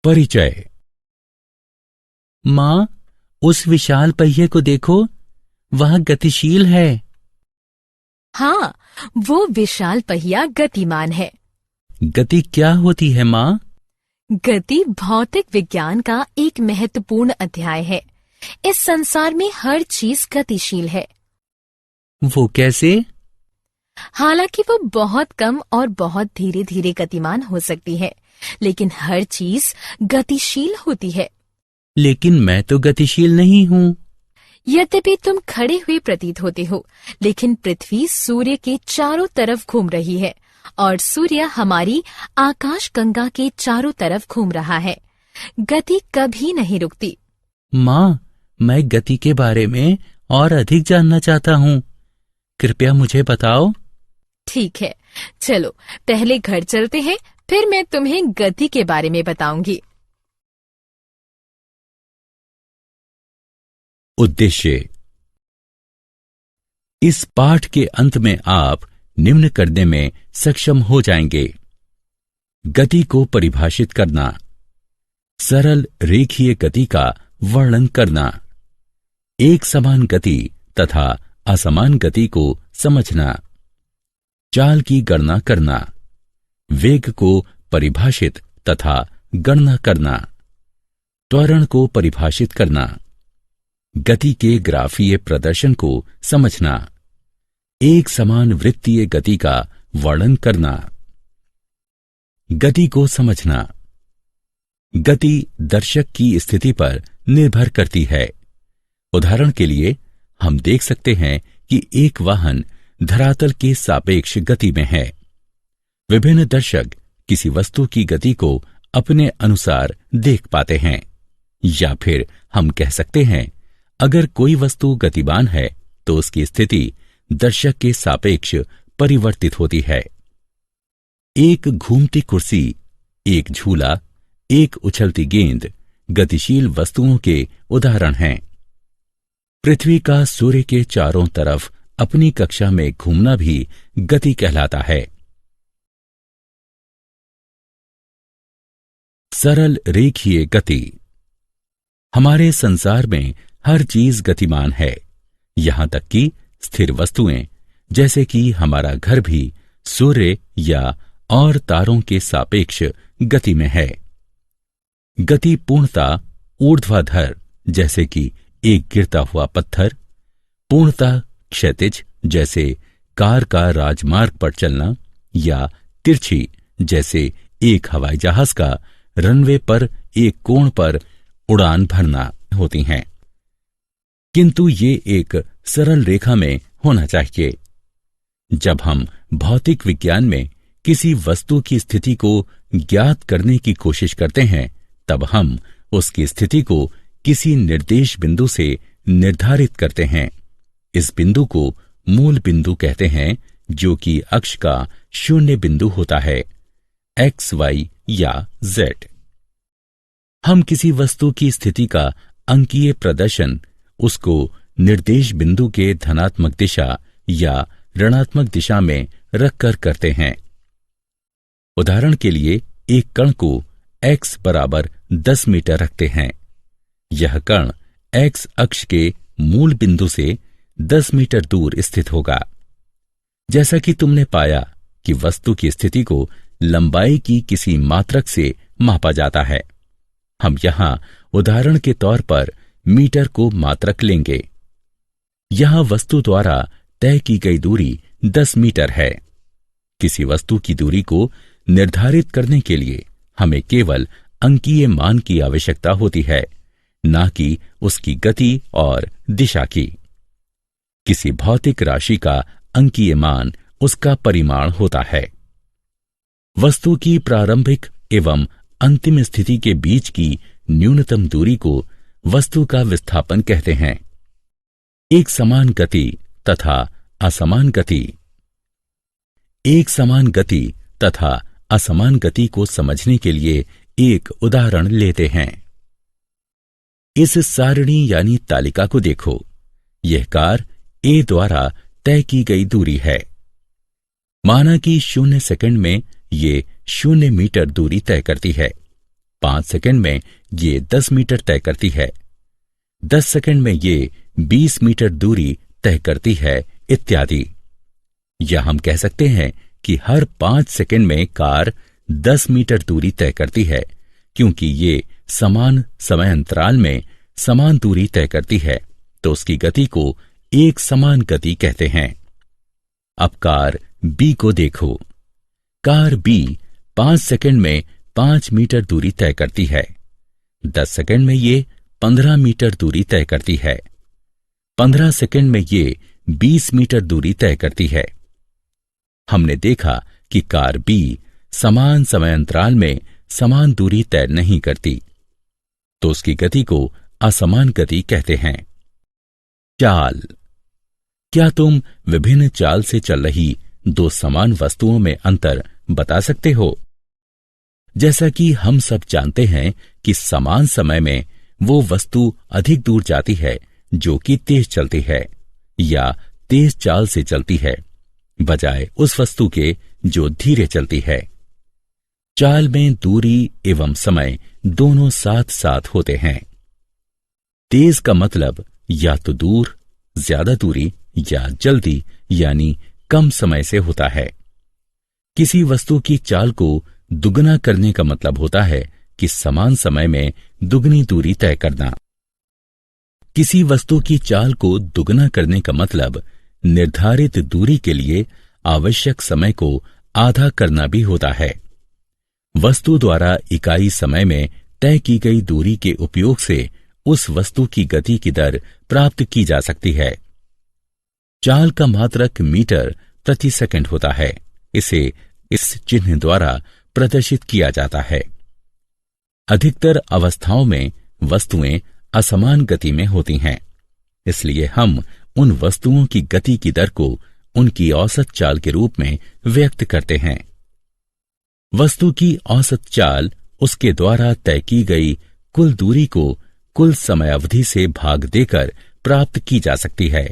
परिचय। माँ, उस विशाल पहिए को देखो, वह गतिशील है। हाँ, वो विशाल पहिया गतिमान है। गति क्या होती है माँ? गति भौतिक विज्ञान का एक महत्वपूर्ण अध्याय है। इस संसार में हर चीज गतिशील है। वो कैसे? हालांकि वो बहुत कम और बहुत धीरे धीरे गतिमान हो सकती है, लेकिन हर चीज गतिशील होती है। लेकिन मैं तो गतिशील नहीं हूँ। यद्यपि तुम खड़े हुए प्रतीत होते हो, लेकिन पृथ्वी सूर्य के चारों तरफ घूम रही है और सूर्य हमारी आकाशगंगा के चारों तरफ घूम रहा है। गति कभी नहीं रुकती। माँ, मैं गति के बारे में और अधिक जानना चाहता हूँ। कृपया मुझे बताओ। ठीक है, चलो पहले घर चलते हैं, फिर मैं तुम्हें गति के बारे में बताऊंगी। उद्देश्य। इस पाठ के अंत में आप निम्न करने में सक्षम हो जाएंगे: गति को परिभाषित करना, सरल रेखीय गति का वर्णन करना, एक समान गति तथा असमान गति को समझना, चाल की गणना करना, वेग को परिभाषित तथा गणना करना, त्वरण को परिभाषित करना, गति के ग्राफीय प्रदर्शन को समझना, एक समान वृत्तीय गति का वर्णन करना। गति को समझना। गति दर्शक की स्थिति पर निर्भर करती है। उदाहरण के लिए हम देख सकते हैं कि एक वाहन धरातल के सापेक्ष गति में है। विभिन्न दर्शक किसी वस्तु की गति को अपने अनुसार देख पाते हैं। या फिर हम कह सकते हैं, अगर कोई वस्तु गतिमान है तो उसकी स्थिति दर्शक के सापेक्ष परिवर्तित होती है। एक घूमती कुर्सी, एक झूला, एक उछलती गेंद गतिशील वस्तुओं के उदाहरण हैं। पृथ्वी का सूर्य के चारों तरफ अपनी कक्षा में घूमना भी गति कहलाता है। सरल रेखीय गति। हमारे संसार में हर चीज गतिमान है, यहां तक कि स्थिर वस्तुएं, जैसे कि हमारा घर भी सूर्य या और तारों के सापेक्ष गति में है। गति पूर्णतः ऊर्ध्वाधर, जैसे कि एक गिरता हुआ पत्थर, पूर्णतः क्षैतिज, जैसे कार का राजमार्ग पर चलना, या तिरछी, जैसे एक हवाई जहाज का रनवे पर एक कोण पर उड़ान भरना होती हैं। किंतु ये एक सरल रेखा में होना चाहिए। जब हम भौतिक विज्ञान में किसी वस्तु की स्थिति को ज्ञात करने की कोशिश करते हैं, तब हम उसकी स्थिति को किसी निर्देश बिंदु से निर्धारित करते हैं। इस बिंदु को मूल बिंदु कहते हैं, जो कि अक्ष का शून्य बिंदु होता है, एक्स, वाई या जेड। हम किसी वस्तु की स्थिति का अंकीय प्रदर्शन उसको निर्देश बिंदु के धनात्मक दिशा या ऋणात्मक दिशा में रखकर करते हैं। उदाहरण के लिए एक कण को x बराबर 10 मीटर रखते हैं। यह कण x अक्ष के मूल बिंदु से 10 मीटर दूर स्थित होगा। जैसा कि तुमने पाया कि वस्तु की स्थिति को लंबाई की किसी मात्रक से मापा जाता है, हम यहां उदाहरण के तौर पर मीटर को मात्रक लेंगे। यहां वस्तु द्वारा तय की गई दूरी 10 मीटर है। किसी वस्तु की दूरी को निर्धारित करने के लिए हमें केवल अंकीय मान की आवश्यकता होती है, न कि उसकी गति और दिशा की। किसी भौतिक राशि का अंकीय मान उसका परिमाण होता है। वस्तु की प्रारंभिक एवं अंतिम स्थिति के बीच की न्यूनतम दूरी को वस्तु का विस्थापन कहते हैं। एक समान गति तथा असमान गति। एक समान गति तथा असमान गति को समझने के लिए एक उदाहरण लेते हैं। इस सारणी यानी तालिका को देखो। यह कार ए द्वारा तय की गई दूरी है। माना कि 0 सेकंड में ये 0 मीटर दूरी तय करती है। 5 सेकंड में ये 10 मीटर तय करती है, 10 सेकंड में ये 20 मीटर दूरी तय करती है, इत्यादि। या हम कह सकते हैं कि हर 5 सेकंड में कार 10 मीटर दूरी तय करती है, क्योंकि ये समान समय अंतराल में समान दूरी तय करती है, तो उसकी गति को एक समान गति कहते हैं। अब कार बी को देखो। कार बी 5 सेकंड में 5 मीटर दूरी तय करती है, 10 सेकंड में ये 15 मीटर दूरी तय करती है, 15 सेकंड में ये 20 मीटर दूरी तय करती है। हमने देखा कि कार बी समान समय अंतराल में समान दूरी तय नहीं करती, तो उसकी गति को असमान गति कहते हैं। चाल। क्या तुम विभिन्न चाल से चल रही दो समान वस्तुओं में अंतर बता सकते हो? जैसा कि हम सब जानते हैं कि समान समय में वो वस्तु अधिक दूर जाती है जो कि तेज चलती है या तेज चाल से चलती है, बजाय उस वस्तु के जो धीरे चलती है। चाल में दूरी एवं समय दोनों साथ साथ होते हैं। तेज का मतलब या तो दूर, ज्यादा दूरी, या जल्दी यानी कम समय से होता है। किसी वस्तु की चाल को दुगना करने का मतलब होता है कि समान समय में दुगनी दूरी तय करना। किसी वस्तु की चाल को दुगना करने का मतलब निर्धारित दूरी के लिए आवश्यक समय को आधा करना भी होता है। वस्तु द्वारा इकाई समय में तय की गई दूरी के उपयोग से उस वस्तु की गति की दर प्राप्त की जा सकती है। चाल का मात्रक मीटर प्रति सेकंड होता है। इसे इस चिन्ह द्वारा प्रदर्शित किया जाता है। अधिकतर अवस्थाओं में वस्तुएं असमान गति में होती हैं, इसलिए हम उन वस्तुओं की गति की दर को उनकी औसत चाल के रूप में व्यक्त करते हैं। वस्तु की औसत चाल उसके द्वारा तय की गई कुल दूरी को कुल समय अवधि से भाग देकर प्राप्त की जा सकती है।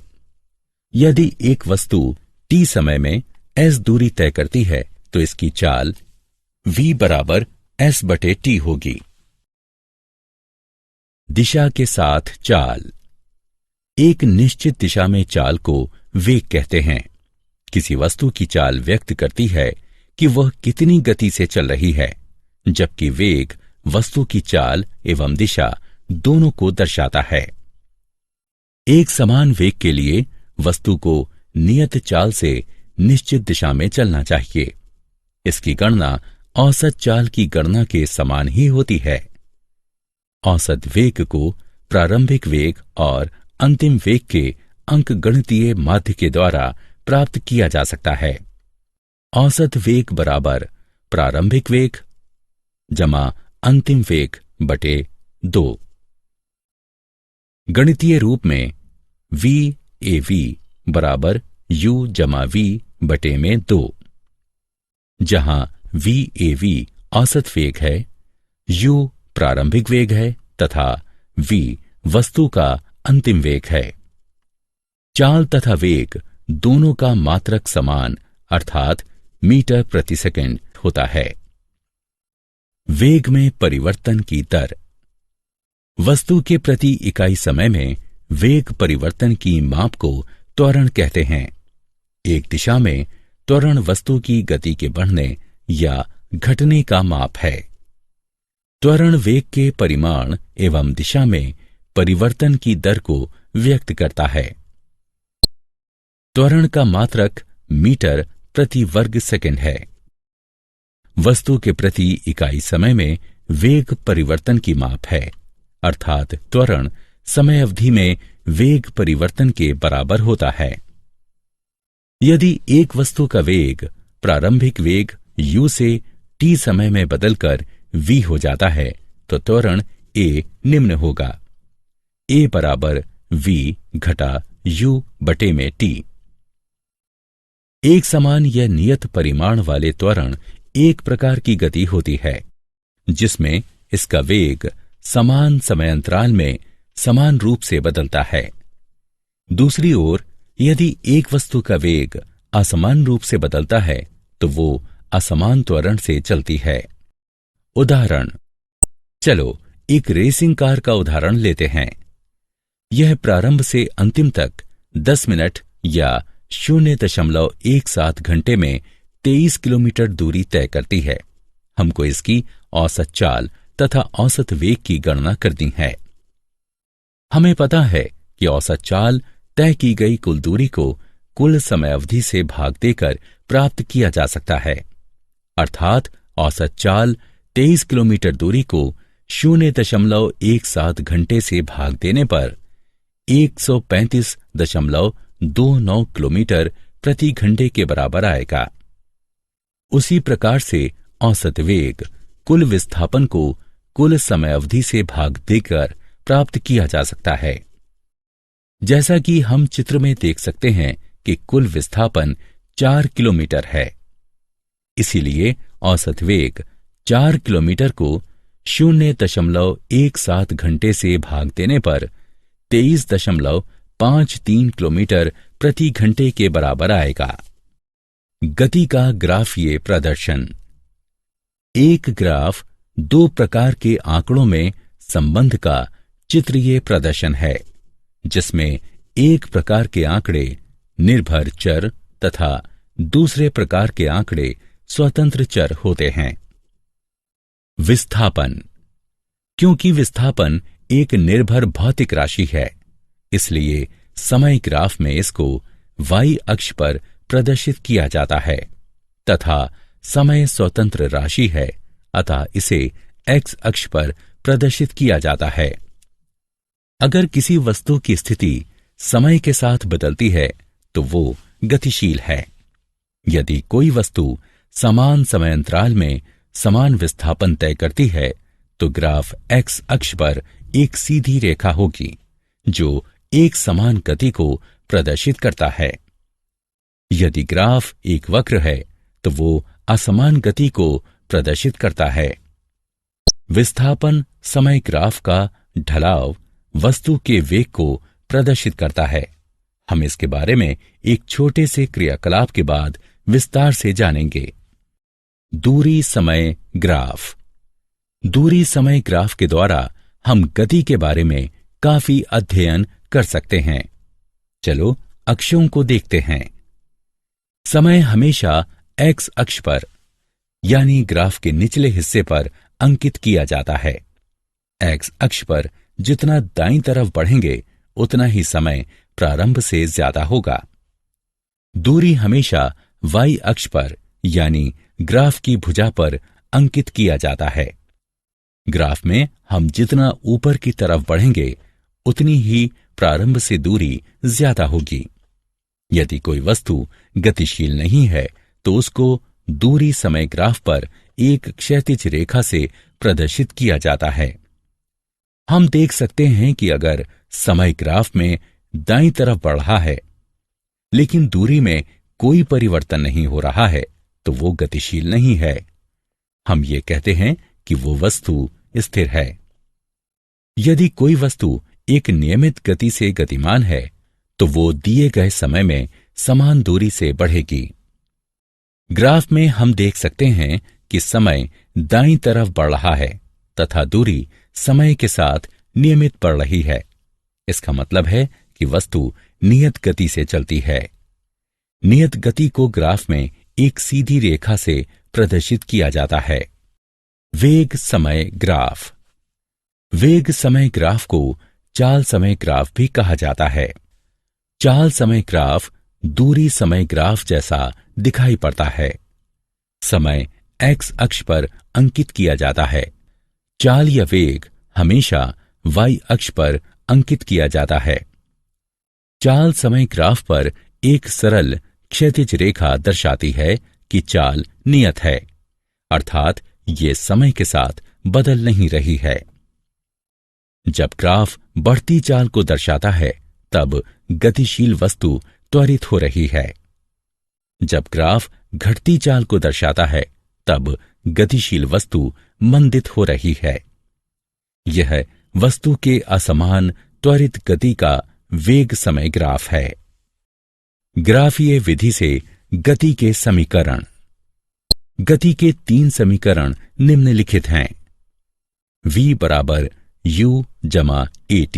यदि एक वस्तु t समय में s दूरी तय करती है तो इसकी चाल v बराबर s/t होगी। दिशा के साथ चाल। एक निश्चित दिशा में चाल को वेग कहते हैं। किसी वस्तु की चाल व्यक्त करती है कि वह कितनी गति से चल रही है, जबकि वेग वस्तु की चाल एवं दिशा दोनों को दर्शाता है। एक समान वेग के लिए वस्तु को नियत चाल से निश्चित दिशा में चलना चाहिए। इसकी गणना औसत चाल की गणना के समान ही होती है। औसत वेग को प्रारंभिक वेग और अंतिम वेग के अंकगणितीय माध्य के द्वारा प्राप्त किया जा सकता है। औसत वेग बराबर प्रारंभिक वेग जमा अंतिम वेग बटे 2। गणितीय रूप में v/a/v बराबर u जमा v बटे में 2, जहां v/a/v औसत वेग है, u प्रारंभिक वेग है तथा v वस्तु का अंतिम वेग है। चाल तथा वेग दोनों का मात्रक समान अर्थात मीटर प्रति सेकंड होता है। वेग में परिवर्तन की दर। वस्तु के प्रति इकाई समय में वेग परिवर्तन की माप को त्वरण कहते हैं। एक दिशा में त्वरण वस्तु की गति के बढ़ने या घटने का माप है। त्वरण वेग के परिमाण एवं दिशा में परिवर्तन की दर को व्यक्त करता है। त्वरण का मात्रक मीटर प्रति वर्ग सेकंड है। वस्तु के प्रति इकाई समय में वेग परिवर्तन की माप है, अर्थात त्वरण समय अवधि में वेग परिवर्तन के बराबर होता है। यदि एक वस्तु का वेग प्रारंभिक वेग u से t समय में बदलकर v हो जाता है तो त्वरण a निम्न होगा, a बराबर v घटा u बटे में t। एक समान या नियत परिमाण वाले त्वरण एक प्रकार की गति होती है जिसमें इसका वेग समान समय अंतराल में समान रूप से बदलता है। दूसरी ओर यदि एक वस्तु का वेग असमान रूप से बदलता है तो वो असमान त्वरण से चलती है। उदाहरण, चलो एक रेसिंग कार का उदाहरण लेते हैं। यह प्रारंभ से अंतिम तक 10 मिनट या 0.17 घंटे में 23 किलोमीटर दूरी तय करती है। हमको इसकी औसत चाल तथा औसत वेग की गणना करनी है। हमें पता है कि औसत चाल तय की गई कुल दूरी को कुल समय अवधि से भाग देकर प्राप्त किया जा सकता है। अर्थात औसत चाल 23 किलोमीटर दूरी को 0.17 घंटे से भाग देने पर 135.29 किलोमीटर प्रति घंटे के बराबर आएगा। उसी प्रकार से औसत वेग कुल विस्थापन को कुल समय अवधि से भाग देकर प्राप्त किया जा सकता है। जैसा कि हम चित्र में देख सकते हैं कि कुल विस्थापन 4 किलोमीटर है, इसीलिए औसत वेग 4 किलोमीटर को 0.17 घंटे से भाग देने पर 23.53 किलोमीटर प्रति घंटे के बराबर आएगा। गति का ग्राफीय प्रदर्शन। एक ग्राफ दो प्रकार के आंकड़ों में संबंध का चित्रीय प्रदर्शन है, जिसमें एक प्रकार के आंकड़े निर्भर चर तथा दूसरे प्रकार के आंकड़े स्वतंत्र चर होते हैं। विस्थापन। क्योंकि विस्थापन एक निर्भर भौतिक राशि है, इसलिए समय ग्राफ में इसको y अक्ष पर प्रदर्शित किया जाता है तथा समय स्वतंत्र राशि है, अतः इसे x अक्ष पर प्रदर्शित किया जाता है। अगर किसी वस्तु की स्थिति समय के साथ बदलती है तो वो गतिशील है। यदि कोई वस्तु समान समय अंतराल में समान विस्थापन तय करती है तो ग्राफ x अक्ष पर एक सीधी रेखा होगी जो एक समान गति को प्रदर्शित करता है। यदि ग्राफ एक वक्र है तो वो असमान गति को प्रदर्शित करता है। विस्थापन समय ग्राफ का ढलाव वस्तु के वेग को प्रदर्शित करता है। हम इसके बारे में एक छोटे से क्रियाकलाप के बाद विस्तार से जानेंगे। दूरी समय ग्राफ। दूरी समय ग्राफ के द्वारा हम गति के बारे में काफी अध्ययन कर सकते हैं। चलो अक्षों को देखते हैं। समय हमेशा x अक्ष पर यानी ग्राफ के निचले हिस्से पर अंकित किया जाता है। x अक्ष पर जितना दाईं तरफ बढ़ेंगे उतना ही समय प्रारंभ से ज्यादा होगा। दूरी हमेशा y अक्ष पर यानी ग्राफ की भुजा पर अंकित किया जाता है। ग्राफ में हम जितना ऊपर की तरफ बढ़ेंगे उतनी ही प्रारंभ से दूरी ज्यादा होगी। यदि कोई वस्तु गतिशील नहीं है तो उसको दूरी समय ग्राफ पर एक क्षैतिज रेखा से प्रदर्शित किया जाता है। हम देख सकते हैं कि अगर समय ग्राफ में दाईं तरफ बढ़ रहा है लेकिन दूरी में कोई परिवर्तन नहीं हो रहा है तो वो गतिशील नहीं है। हम ये कहते हैं कि वो वस्तु स्थिर है। यदि कोई वस्तु एक नियमित गति से गतिमान है तो वो दिए गए समय में समान दूरी से बढ़ेगी। ग्राफ में हम देख सकते हैं कि समय दाईं तरफ बढ़ रहा है तथा दूरी समय के साथ नियमित बढ़ रही है। इसका मतलब है कि वस्तु नियत गति से चलती है। नियत गति को ग्राफ में एक सीधी रेखा से प्रदर्शित किया जाता है। वेग समय ग्राफ। वेग समय ग्राफ को चाल समय ग्राफ भी कहा जाता है। चाल समय ग्राफ दूरी समय ग्राफ जैसा दिखाई पड़ता है। समय x अक्ष पर अंकित किया जाता है। चाल या वेग हमेशा y अक्ष पर अंकित किया जाता है। चाल समय ग्राफ पर एक सरल क्षैतिज रेखा दर्शाती है कि चाल नियत है, अर्थात ये समय के साथ बदल नहीं रही है। जब ग्राफ बढ़ती चाल को दर्शाता है तब गतिशील वस्तु त्वरित हो रही है। जब ग्राफ घटती चाल को दर्शाता है तब गतिशील वस्तु मंदित हो रही है। यह वस्तु के असमान त्वरित गति का वेग समय ग्राफ है। ग्राफीय विधि से गति के समीकरण। गति के 3 समीकरण निम्नलिखित हैं। v बराबर u जमा at,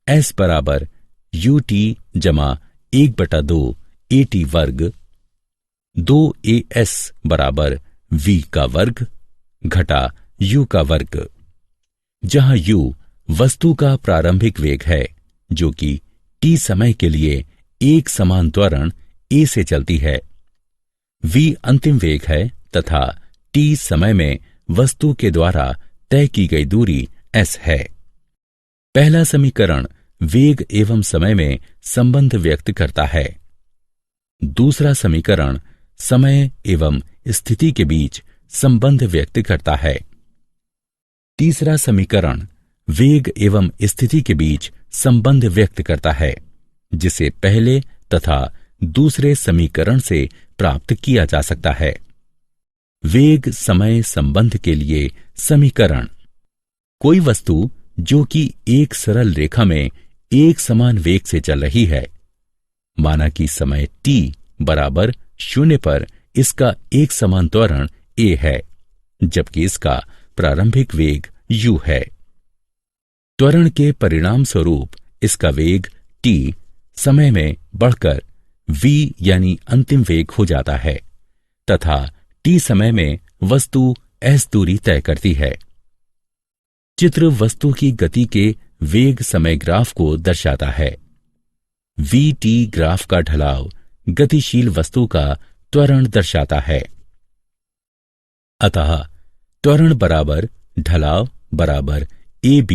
s बराबर ut जमा 1/2 at वर्ग, 2as बराबर v का वर्ग घटा u का वर्ग, जहां u वस्तु का प्रारंभिक वेग है जो कि t समय के लिए एक समान त्वरण a से चलती है। v अंतिम वेग है तथा t समय में वस्तु के द्वारा तय की गई दूरी s है। पहला समीकरण वेग एवं समय में संबंध व्यक्त करता है। दूसरा समीकरण समय एवं स्थिति के बीच संबंध व्यक्त करता है। तीसरा समीकरण वेग एवं स्थिति के बीच संबंध व्यक्त करता है, जिसे पहले तथा दूसरे समीकरण से प्राप्त किया जा सकता है। वेग समय संबंध के लिए समीकरण। कोई वस्तु जो कि एक सरल रेखा में एक समान वेग से चल रही है, माना कि समय t बराबर 0 पर इसका एक समान त्वरण a है, जबकि इसका प्रारंभिक वेग u है। त्वरण के परिणाम स्वरूप इसका वेग t समय में बढ़कर v यानी अंतिम वेग हो जाता है तथा t समय में वस्तु s दूरी तय करती है। चित्र वस्तु की गति के वेग समय ग्राफ को दर्शाता है। vt ग्राफ का ढलाव गतिशील वस्तु का त्वरण दर्शाता है। अतः त्वरण बराबर ढलाव बराबर ab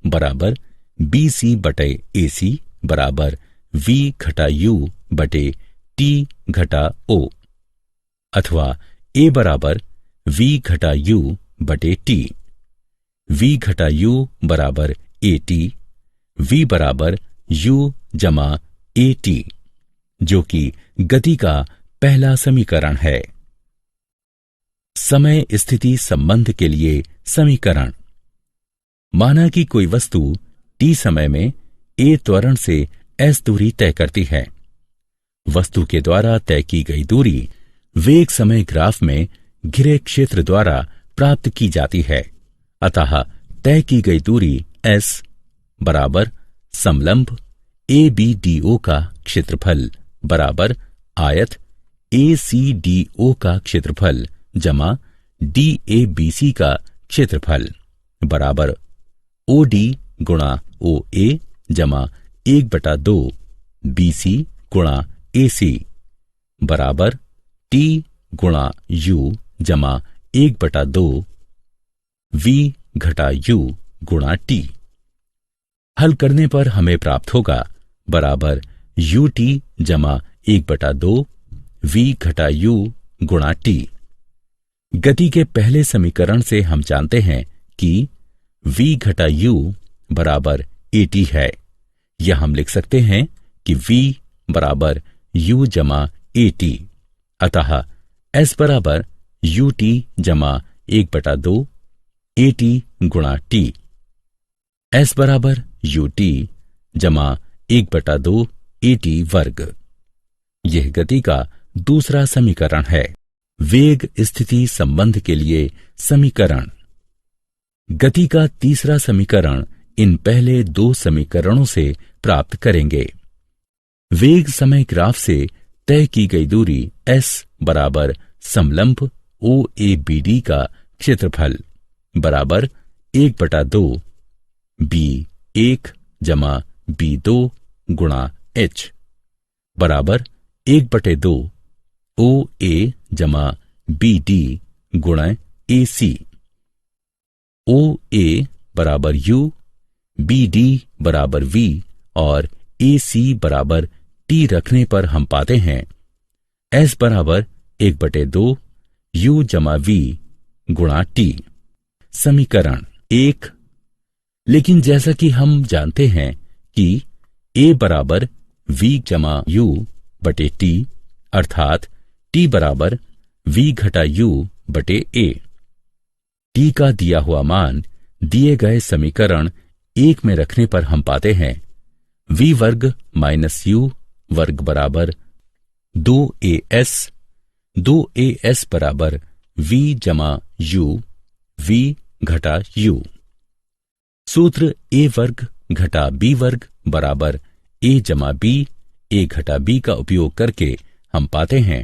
बराबर bc बटे ac बराबर v घटा u बटे t घटा o, अथवा a बराबर v घटा u बटे t, v घटा u बराबर at, v बराबर u जमा at, जो कि गति का पहला समीकरण है। समय स्थिति संबंध के लिए समीकरण। माना कि कोई वस्तु t समय में a त्वरण से s दूरी तय करती है। वस्तु के द्वारा तय की गई दूरी वेग समय ग्राफ में घिरे क्षेत्र द्वारा प्राप्त की जाती है। अतः तय की गई दूरी s बराबर समलंब ABDO का क्षेत्रफल बराबर आयत ACDO का क्षेत्रफल जमा DABC का क्षेत्रफल बराबर OD गुणा OA जमा 1/2 BC गुणा AC बराबर T गुणा U जमा 1/2 V घटा U गुणा T। हल करने पर हमें प्राप्त होगा बराबर UT जमा 1/2 V घटा U गुणा T। गति के पहले समीकरण से हम जानते हैं कि V घटा U बराबर AT है, या हम लिख सकते हैं कि V बराबर U जमा AT। अतः S बराबर UT जमा 1/2 AT गुणा T। S बराबर UT जमा 1/2 AT वर्ग। यह गति का दूसरा समीकरण है। वेग स्थिति संबंध के लिए समीकरण। गति का तीसरा समीकरण इन पहले दो समीकरणों से प्राप्त करेंगे। वेग समय ग्राफ से तय की गई दूरी s बराबर समलंब OABD का क्षेत्रफल बराबर 1/2 B1 जमा B2 गुणा h बराबर 1/2 OA जमा BD गुणा AC। OA बराबर U, BD बराबर V और AC बराबर T रखने पर हम पाते हैं S बराबर 1/2 U जमा V गुणा T। समीकरण 1। लेकिन जैसा कि हम जानते हैं कि A बराबर V जमा U बटे T, अर्थात T बराबर V घटा U बटे A। T का दिया हुआ मान दिए गए समीकरण 1 में रखने पर हम पाते हैं V वर्ग माइनस U वर्ग बराबर 2AS, 2AS बराबर V जमा U, V घटा U। सूत्र a वर्ग घटा b वर्ग बराबर a जमा b, a घटा b का उपयोग करके हम पाते हैं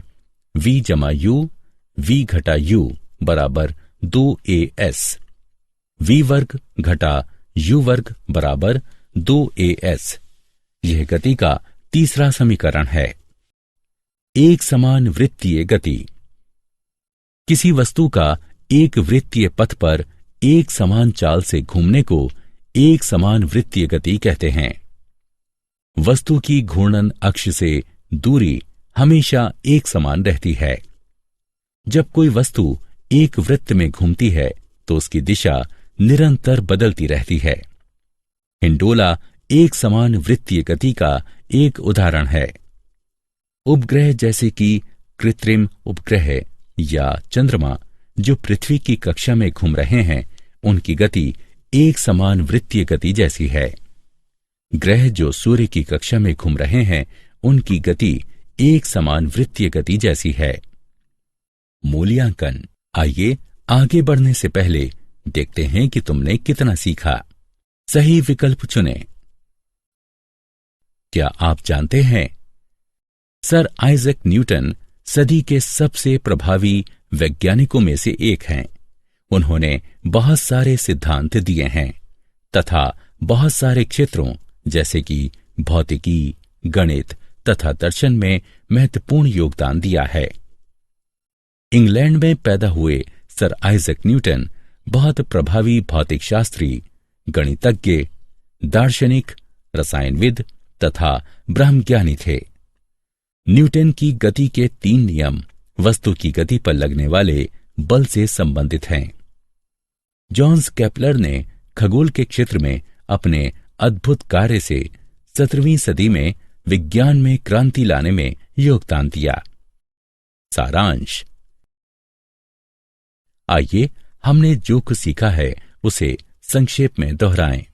v जमा u, v घटा u बराबर 2as। v वर्ग घटा u वर्ग बराबर 2as। यह गति का तीसरा समीकरण है। एक समान वृत्तीय गति। किसी वस्तु का एक वृत्तीय पथ पर एक समान चाल से घूमने को एक समान वृत्तीय गति कहते हैं। वस्तु की घूर्णन अक्ष से दूरी हमेशा एक समान रहती है। जब कोई वस्तु एक वृत्त में घूमती है तो उसकी दिशा निरंतर बदलती रहती है। हिंडोला एक समान वृत्तीय गति का एक उदाहरण है। उपग्रह जैसे कि कृत्रिम उपग्रह या चंद्रमा जो पृथ्वी की कक्षा में घूम रहे हैं, उनकी गति एक समान वृत्तीय गति जैसी है। ग्रह जो सूर्य की कक्षा में घूम रहे हैं, उनकी गति एक समान वृत्तीय गति जैसी है। मूल्यांकन। आइए आगे बढ़ने से पहले देखते हैं कि तुमने कितना सीखा। सही विकल्प चुनें। क्या आप जानते हैं सर आइजैक न्यूटन सदी के सबसे प्रभावी वैज्ञानिकों में से एक हैं। उन्होंने बहुत सारे सिद्धांत दिए हैं तथा बहुत सारे क्षेत्रों जैसे कि भौतिकी, गणित तथा दर्शन में महत्वपूर्ण योगदान दिया है। इंग्लैंड में पैदा हुए सर आइजैक न्यूटन बहुत प्रभावी भौतिक शास्त्री, गणितज्ञ, दार्शनिक, रसायनविद तथा ब्रह्मज्ञानी थे। न्यूटन की गति के 3 नियम वस्तु की गति पर लगने वाले बल से संबंधित हैं। जॉन्स केपलर ने खगोल के क्षेत्र में अपने अद्भुत कार्य से 17वीं सदी में विज्ञान में क्रांति लाने में योगदान दिया। सारांश। आइए हमने जो कुछ सीखा है उसे संक्षेप में दोहराएं।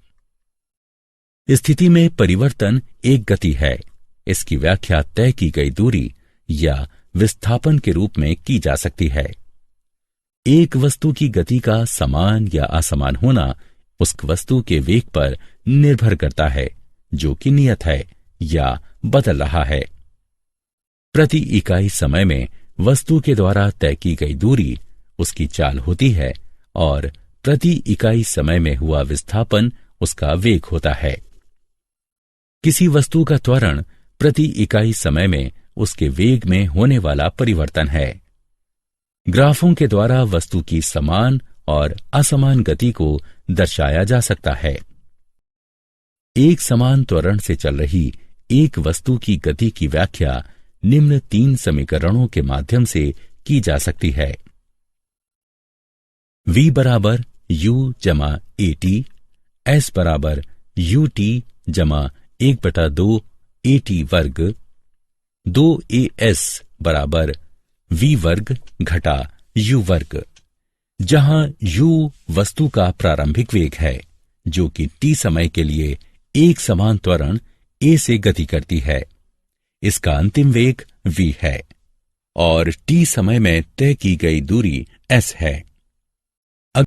स्थिति में परिवर्तन एक गति है। इसकी व्याख्या तय की गई दूरी या विस्थापन के रूप में की जा सकती है। एक वस्तु की गति का समान या असमान होना उस वस्तु के वेग पर निर्भर करता है जो कि नियत है या बदल रहा है। प्रति इकाई समय में वस्तु के द्वारा तय की गई दूरी उसकी चाल होती है और प्रति इकाई समय में हुआ विस्थापन उसका वेग होता है। किसी वस्तु का त्वरण प्रति इकाई समय में उसके वेग में होने वाला परिवर्तन है। ग्राफों के द्वारा वस्तु की समान और असमान गति को दर्शाया जा सकता है। एक समान त्वरण से चल रही एक वस्तु की गति की व्याख्या निम्न 3 समीकरणों के माध्यम से की जा सकती है। v बराबर u जमा at, s बराबर ut जमा 1/2 at वर्ग, 2as बराबर v वर्ग घटा u वर्ग, जहां u वस्तु का प्रारंभिक वेग है जो कि t समय के लिए एक समान त्वरण a से गति करती है। इसका अंतिम वेग v है और t समय में तय की गई दूरी s है।